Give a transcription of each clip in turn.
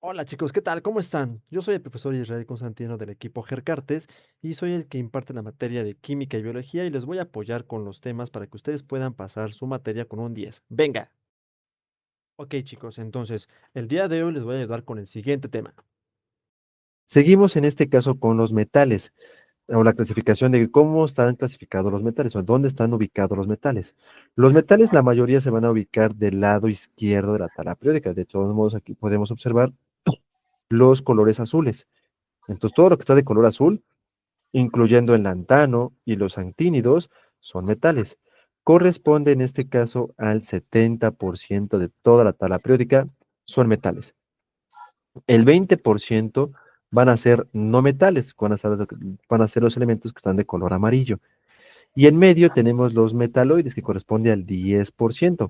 Hola chicos, ¿qué tal? ¿Cómo están? Yo soy el profesor Israel Constantino del equipo GERCARTES y soy el que imparte la materia de Química y Biología y les voy a apoyar con los temas para que ustedes puedan pasar su materia con un 10. ¡Venga! Ok chicos, entonces el día de hoy les voy a ayudar con el siguiente tema. Seguimos en este caso con los metales o la clasificación de cómo están clasificados los metales o dónde están ubicados los metales. Los metales, la mayoría se van a ubicar del lado izquierdo de la tabla periódica. De todos modos, aquí podemos observar los colores azules. Entonces, todo lo que está de color azul, incluyendo el lantano y los actínidos, son metales. Corresponde en este caso al 70% de toda la tabla periódica, son metales. El 20% van a ser no metales, van a ser los elementos que están de color amarillo. Y en medio tenemos los metaloides, que corresponde al 10%.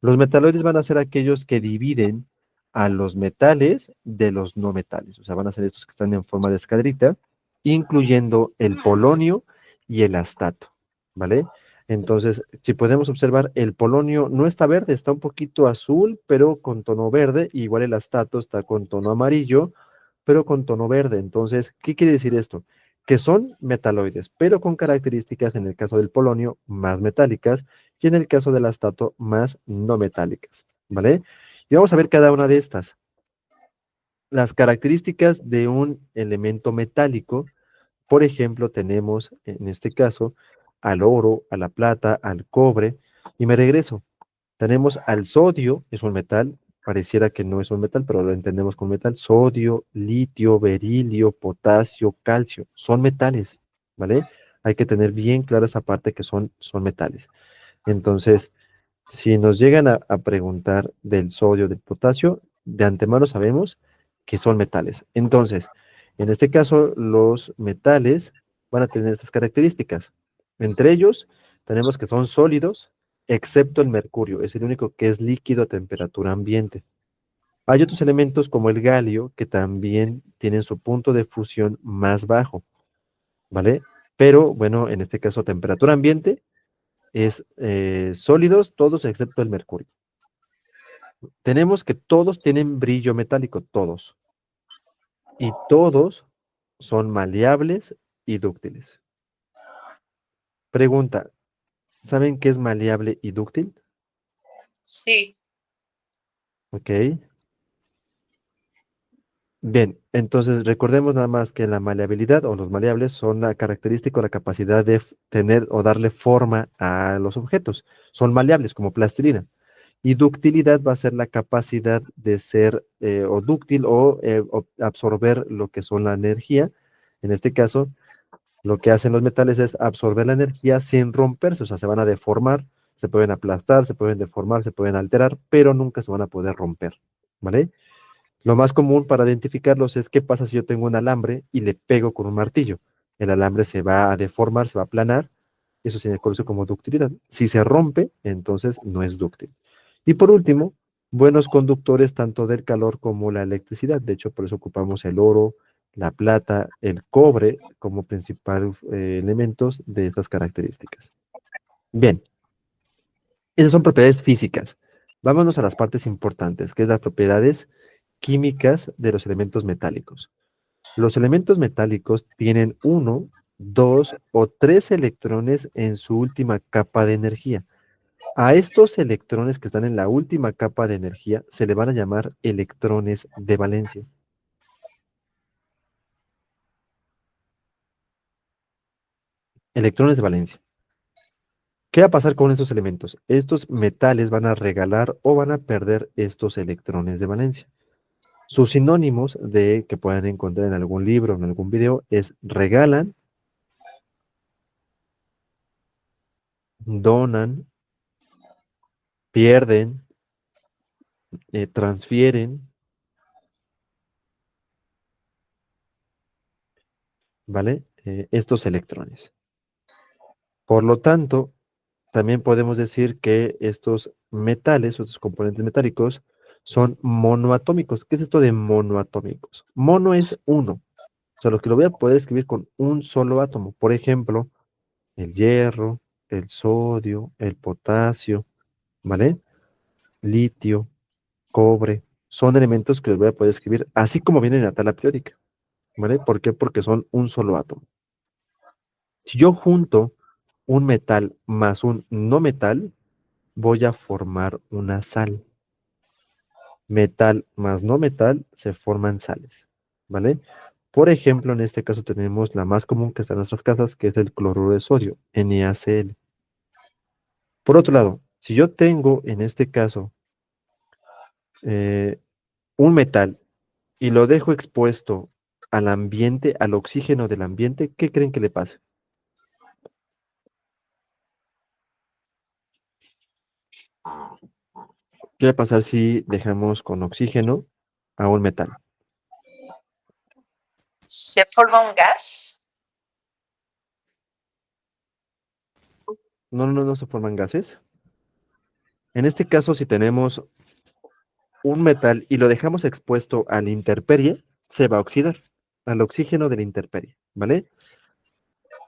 Los metaloides van a ser aquellos que dividen a los metales de los no metales. O sea, van a ser estos que están en forma de escadrita, incluyendo el polonio y el astato, ¿vale? Entonces, si podemos observar, el polonio no está verde, está un poquito azul, pero con tono verde. Igual el astato está con tono amarillo, pero con tono verde. Entonces, ¿qué quiere decir esto? Que son metaloides, pero con características en el caso del polonio más metálicas y en el caso del astato más no metálicas, ¿vale? Y vamos a ver cada una de estas. Las características de un elemento metálico, por ejemplo, tenemos en este caso al oro, a la plata, al cobre, y me regreso. Tenemos al sodio, es un metal, pareciera que no es un metal, pero lo entendemos como metal. Sodio, litio, berilio, potasio, calcio, son metales, ¿vale? Hay que tener bien clara esa parte que son metales. Entonces, si nos llegan a preguntar del sodio, del potasio, de antemano sabemos que son metales. Entonces, en este caso, los metales van a tener estas características. Entre ellos, tenemos que son sólidos, excepto el mercurio, es el único que es líquido a temperatura ambiente. Hay otros elementos como el galio que también tienen su punto de fusión más bajo, ¿vale? Pero bueno, en este caso, temperatura ambiente es sólidos, todos excepto el mercurio. Tenemos que todos tienen brillo metálico, todos. Y todos son maleables y dúctiles. Pregunta, ¿saben qué es maleable y dúctil? Sí, Ok. Bien, entonces recordemos nada más que la maleabilidad o los maleables son la característica o la capacidad de tener o darle forma a los objetos. Son maleables como plastilina. Y ductilidad va a ser la capacidad de ser o dúctil o absorber lo que son la energía. En este caso, lo que hacen los metales es absorber la energía sin romperse, o sea, se van a deformar, se pueden aplastar, se pueden deformar, se pueden alterar, pero nunca se van a poder romper, ¿vale? Lo más común para identificarlos es qué pasa si yo tengo un alambre y le pego con un martillo. El alambre se va a deformar, se va a aplanar, eso se conoce como ductilidad. Si se rompe, entonces no es dúctil. Y por último, buenos conductores tanto del calor como la electricidad. De hecho, por eso ocupamos el oro, la plata, el cobre como principales elementos de estas características. Bien, esas son propiedades físicas. Vámonos a las partes importantes, que es las propiedades químicas de los elementos metálicos. Los elementos metálicos tienen uno, dos o tres electrones en su última capa de energía. A estos electrones que están en la última capa de energía se le van a llamar electrones de valencia. Electrones de valencia. ¿Qué va a pasar con estos elementos? Estos metales van a regalar o van a perder estos electrones de valencia. Sus sinónimos de que puedan encontrar en algún libro o en algún video es regalan, donan, pierden, transfieren, ¿vale? Estos electrones. Por lo tanto, también podemos decir que estos metales, estos componentes metálicos, son monoatómicos. ¿Qué es esto de monoatómicos? Mono es uno. O sea, lo que lo voy a poder escribir con un solo átomo. Por ejemplo, el hierro, el sodio, el potasio, ¿vale? Litio, cobre, son elementos que les voy a poder escribir así como vienen en la tabla periódica, ¿vale? ¿Por qué? Porque son un solo átomo. Si yo junto un metal más un no metal, voy a formar una sal. Metal más no metal se forman sales, ¿vale? Por ejemplo, en este caso tenemos la más común que está en nuestras casas, que es el cloruro de sodio, NaCl. Por otro lado, si yo tengo en este caso eh, un metal y lo dejo expuesto al ambiente, al oxígeno del ambiente, ¿qué creen que le pase? ¿Qué va a pasar si dejamos con oxígeno a un metal? ¿Se forma un gas? No, no, no se forman gases. En este caso, si tenemos un metal y lo dejamos expuesto a la intemperie, se va a oxidar al oxígeno de la intemperie, ¿vale?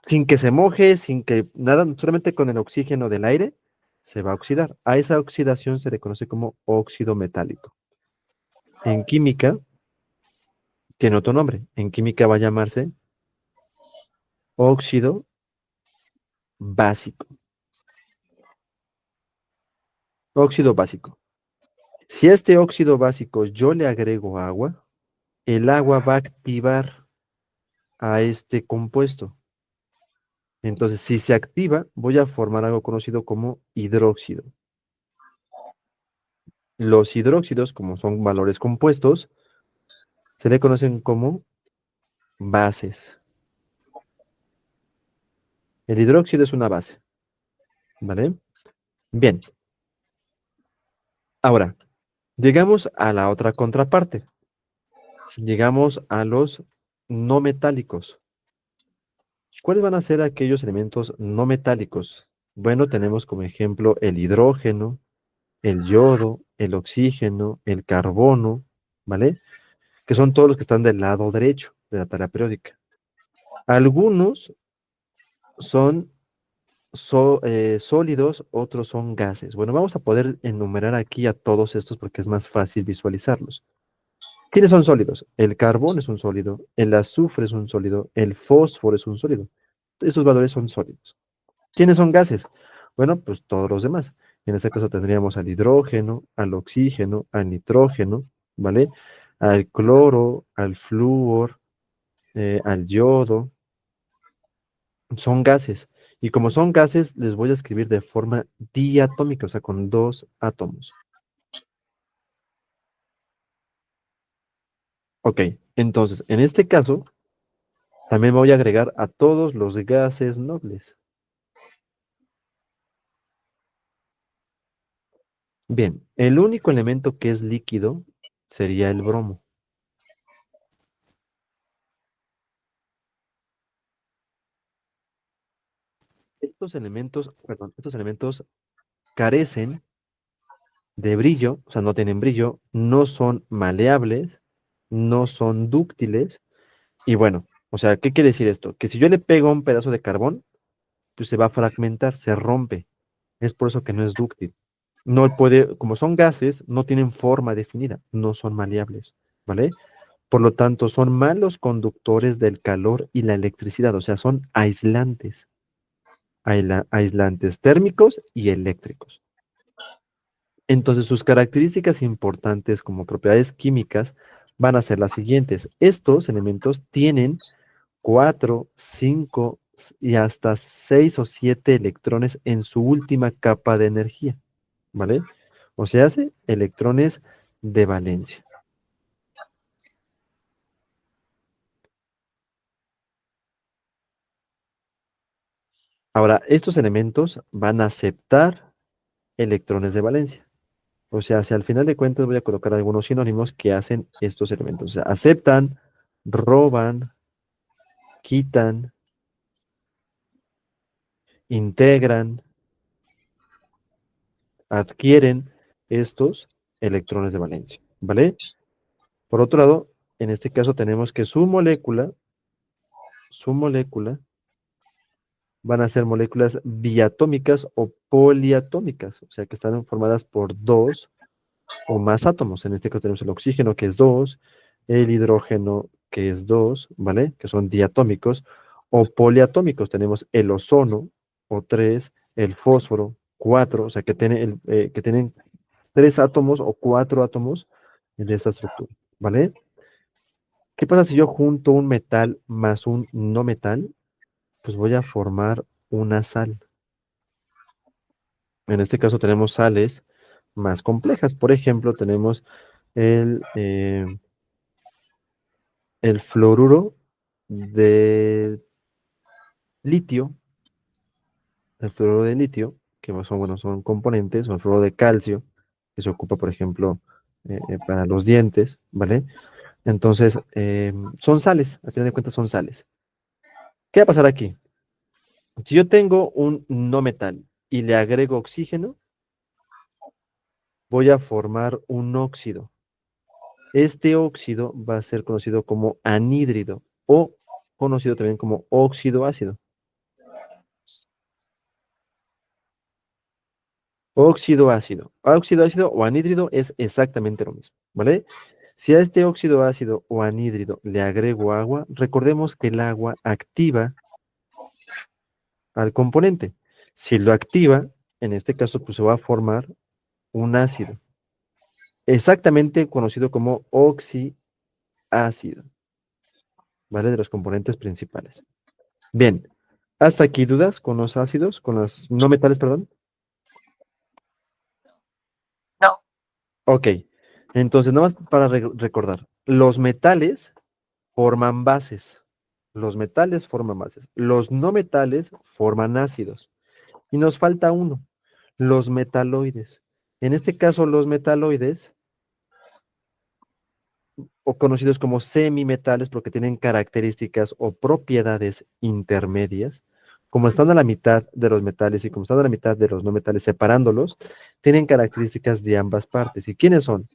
Sin que se moje, sin que nada, solamente con el oxígeno del aire, se va a oxidar. A esa oxidación se le conoce como óxido metálico. En química, tiene otro nombre. En química va a llamarse óxido básico. Óxido básico. Si a este óxido básico yo le agrego agua, el agua va a activar a este compuesto. Entonces, si se activa, voy a formar algo conocido como hidróxido. Los hidróxidos, como son valores compuestos, se le conocen como bases. El hidróxido es una base, ¿vale? Bien, ahora, llegamos a la otra contraparte. Llegamos a los no metálicos. ¿Cuáles van a ser aquellos elementos no metálicos? Bueno, tenemos como ejemplo el hidrógeno, el yodo, el oxígeno, el carbono, ¿vale? Que son todos los que están del lado derecho de la tabla periódica. Algunos son sólidos, otros son gases. Bueno, vamos a poder enumerar aquí a todos estos porque es más fácil visualizarlos. ¿Quiénes son sólidos? El carbón es un sólido, el azufre es un sólido, el fósforo es un sólido. Estos valores son sólidos. ¿Quiénes son gases? Bueno, pues todos los demás. En este caso tendríamos al hidrógeno, al oxígeno, al nitrógeno, ¿vale? Al cloro, al flúor, al yodo. Son gases. Y como son gases, les voy a escribir de forma diatómica, o sea, con dos átomos. Ok, entonces, en este caso, también voy a agregar a todos los gases nobles. Bien, el único elemento que es líquido sería el bromo. Estos elementos, perdón, estos elementos carecen de brillo, o sea, no tienen brillo, no son maleables, no son dúctiles. Y bueno, o sea, ¿qué quiere decir esto? Que si yo le pego un pedazo de carbón, pues se va a fragmentar, se rompe. Es por eso que no es dúctil. No puede, como son gases, no tienen forma definida, no son maleables, ¿vale? Por lo tanto, son malos conductores del calor y la electricidad, o sea, son aislantes, aislantes térmicos y eléctricos. Entonces, sus características importantes como propiedades químicas van a ser las siguientes. Estos elementos tienen 4, 5 y hasta 6 o 7 electrones en su última capa de energía, ¿vale? O sea, hace electrones de valencia. Ahora, estos elementos van a aceptar electrones de valencia. O sea, si al final de cuentas voy a colocar algunos sinónimos que hacen estos elementos. O sea, aceptan, roban, quitan, integran, adquieren estos electrones de valencia, ¿vale? Por otro lado, en este caso tenemos que su molécula van a ser moléculas diatómicas o poliatómicas, o sea que están formadas por dos o más átomos. En este caso tenemos el oxígeno, que es dos, el hidrógeno, que es dos, ¿vale? Que son diatómicos, o poliatómicos. Tenemos el ozono, o tres, el fósforo, cuatro, o sea que, que tienen tres átomos o cuatro átomos de esta estructura, ¿vale? ¿Qué pasa si yo junto un metal más un no metal? Pues voy a formar una sal. En este caso tenemos sales más complejas. Por ejemplo, tenemos el, el fluoruro de litio, el fluoruro de litio, que son, bueno, son componentes, o el fluoruro de calcio, que se ocupa, por ejemplo, para los dientes, ¿vale? Entonces, son sales, al final de cuentas son sales. ¿Qué va a pasar aquí? Si yo tengo un no metal y le agrego oxígeno, voy a formar un óxido. Este óxido va a ser conocido como anhídrido o conocido también como óxido ácido. Óxido ácido. Óxido ácido o anhídrido es exactamente lo mismo, ¿vale? Si a este óxido ácido o anhídrido le agrego agua, recordemos que el agua activa al componente. Si lo activa, en este caso, pues se va a formar un ácido, exactamente conocido como oxiácido, ¿vale? De los componentes principales. Bien, hasta aquí dudas con los ácidos, con los no metales, perdón. No. Ok, entonces nada más para recordar, los metales forman bases, los metales forman bases, los no metales forman ácidos y nos falta uno, los metaloides. En este caso, los metaloides, o conocidos como semimetales porque tienen características o propiedades intermedias, como están a la mitad de los metales y como están a la mitad de los no metales, separándolos, tienen características de ambas partes. ¿Y quiénes son?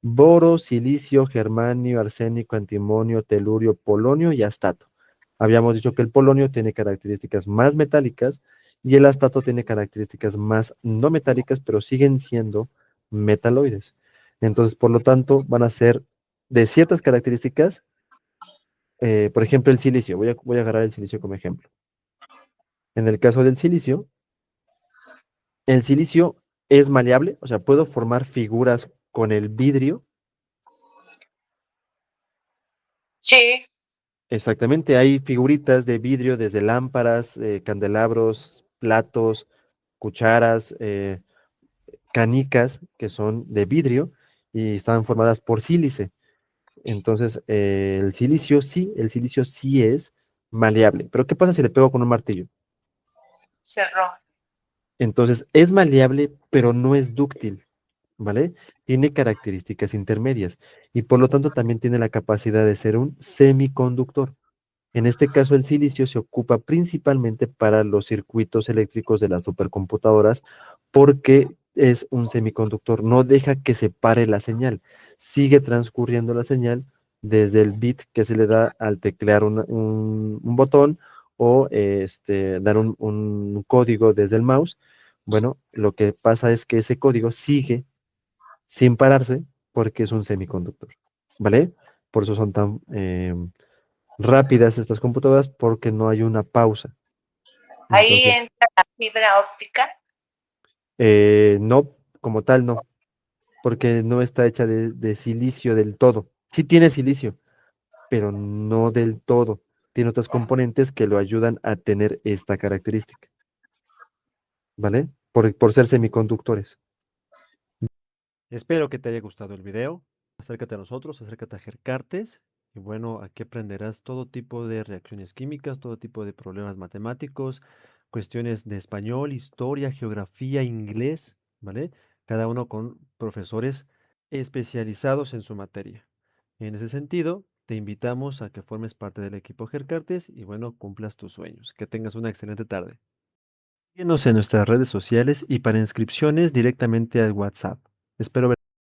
Boro, silicio, germanio, arsénico, antimonio, telurio, polonio y astato. Habíamos dicho que el polonio tiene características más metálicas y el astato tiene características más no metálicas, pero siguen siendo metaloides. Entonces, por lo tanto, van a ser de ciertas características, por ejemplo, el silicio. Voy a agarrar el silicio como ejemplo. En el caso del silicio, el silicio es maleable, o sea, puedo formar figuras con el vidrio. Sí, Exactamente, hay figuritas de vidrio desde lámparas, candelabros, platos, cucharas, canicas que son de vidrio y están formadas por sílice. Entonces, el silicio sí es maleable. Pero ¿qué pasa si le pego con un martillo? cerró. Entonces, es maleable, pero no es dúctil, ¿vale? Tiene características intermedias y por lo tanto también tiene la capacidad de ser un semiconductor. En este caso, el silicio se ocupa principalmente para los circuitos eléctricos de las supercomputadoras porque es un semiconductor, no deja que se pare la señal, sigue transcurriendo la señal desde el bit que se le da al teclear un botón o dar un código desde el mouse. Bueno, lo que pasa es que ese código sigue sin pararse porque es un semiconductor, ¿vale? Por eso son tan rápidas estas computadoras porque no hay una pausa. Ahí Entonces, entra la fibra óptica. no, como tal, no, porque no está hecha de silicio del todo. Sí tiene silicio, pero no del todo. Tiene otros componentes que lo ayudan a tener esta característica, ¿vale? Por ser semiconductores. Espero que te haya gustado el video. Acércate a nosotros, acércate a Gercartes. Y bueno, aquí aprenderás todo tipo de reacciones químicas, todo tipo de problemas matemáticos, cuestiones de español, historia, geografía, inglés, ¿vale? Cada uno con profesores especializados en su materia. En ese sentido, te invitamos a que formes parte del equipo Gercartes y bueno, cumplas tus sueños. Que tengas una excelente tarde. Síguenos en nuestras redes sociales y para inscripciones directamente al WhatsApp. Espero ver